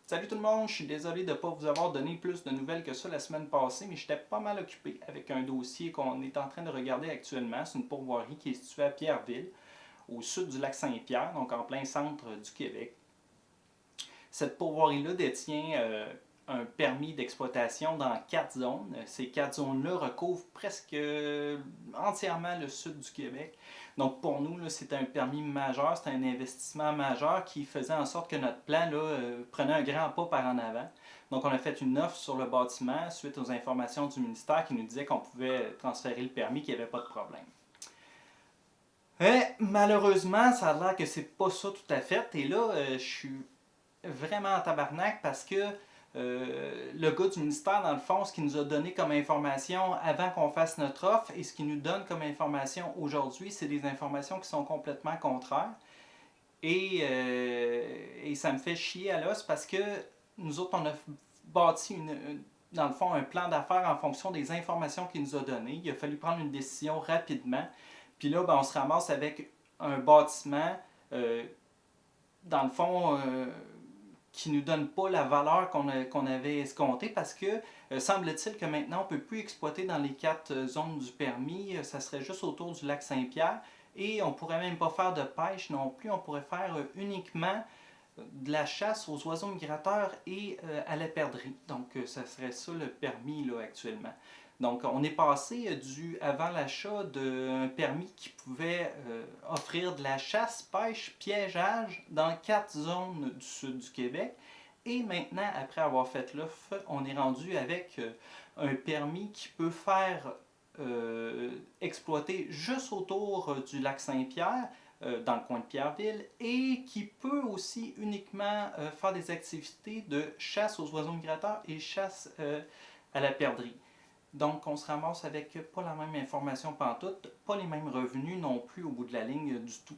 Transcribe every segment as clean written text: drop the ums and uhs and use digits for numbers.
Salut tout le monde, je suis désolé de ne pas vous avoir donné plus de nouvelles que ça la semaine passée, mais j'étais pas mal occupé avec un dossier qu'on est en train de regarder actuellement. C'est une pourvoirie qui est située à Pierreville, au sud du lac Saint-Pierre, donc en plein centre du Québec. Cette pourvoirie-là détient un permis d'exploitation dans 4 zones. Ces 4 zones-là recouvrent presque entièrement le sud du Québec. Donc pour nous, c'était un permis majeur, c'était un investissement majeur qui faisait en sorte que notre plan prenait un grand pas par en avant. Donc on a fait une offre sur le bâtiment suite aux informations du ministère qui nous disait qu'on pouvait transférer le permis, qu'il n'y avait pas de problème. Malheureusement, ça a l'air que c'est pas ça tout à fait. Et là, je suis vraiment en tabarnak parce que le gars du ministère, dans le fond, ce qu'il nous a donné comme information avant qu'on fasse notre offre et ce qu'il nous donne comme information aujourd'hui, c'est des informations qui sont complètement contraires. Et ça me fait chier à l'os parce que nous autres, on a bâti dans le fond un plan d'affaires en fonction des informations qu'il nous a données. Il a fallu prendre une décision rapidement. Puis là, on se ramasse avec un bâtiment, dans le fond, qui ne nous donne pas la valeur qu'on avait escomptée parce que semble-t-il que maintenant on ne peut plus exploiter dans les 4 zones du permis, ça serait juste autour du lac Saint-Pierre et on ne pourrait même pas faire de pêche non plus, on pourrait faire uniquement de la chasse aux oiseaux migrateurs et à la perdrix. Donc ça serait ça le permis là, actuellement. Donc on est passé avant l'achat d'un permis qui pouvait offrir de la chasse, pêche, piégeage dans 4 zones du sud du Québec. Et maintenant, après avoir fait l'offre, on est rendu avec un permis qui peut faire exploiter juste autour du lac Saint-Pierre, dans le coin de Pierreville, et qui peut aussi uniquement faire des activités de chasse aux oiseaux migrateurs et chasse à la perdrix. Donc, on se ramasse avec pas la même information pantoute, pas les mêmes revenus non plus au bout de la ligne du tout.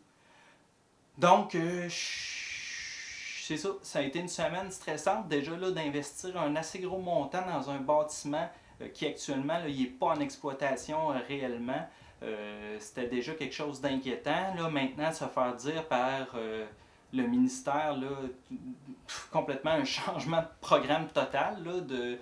Donc, c'est ça, ça a été une semaine stressante déjà là d'investir un assez gros montant dans un bâtiment qui actuellement n'est pas en exploitation réellement. C'était déjà quelque chose d'inquiétant. Là, maintenant, se faire dire par le ministère là, complètement un changement de programme total là,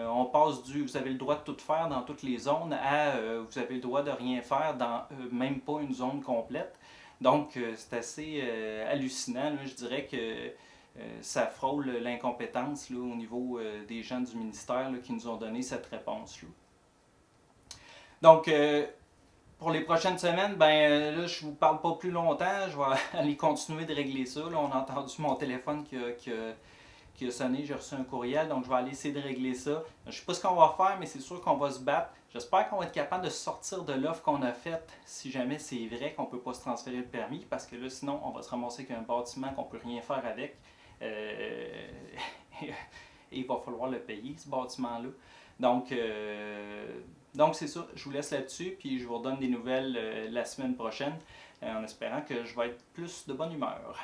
on passe du vous avez le droit de tout faire dans toutes les zones à vous avez le droit de rien faire dans même pas une zone complète. Donc c'est assez hallucinant. Là. Je dirais que ça frôle l'incompétence là, au niveau des gens du ministère là, qui nous ont donné cette réponse-là. Donc pour les prochaines semaines, là, je vous parle pas plus longtemps. Je vais aller continuer de régler ça. Là, on a entendu mon téléphone qui a sonné, j'ai reçu un courriel, donc je vais aller essayer de régler ça. Je ne sais pas ce qu'on va faire, mais c'est sûr qu'on va se battre. J'espère qu'on va être capable de sortir de l'offre qu'on a faite, si jamais c'est vrai qu'on ne peut pas se transférer le permis, parce que là, sinon, on va se ramasser avec un bâtiment qu'on ne peut rien faire avec. Et il va falloir le payer, ce bâtiment-là. Donc c'est ça, je vous laisse là-dessus, puis je vous redonne des nouvelles la semaine prochaine, en espérant que je vais être plus de bonne humeur.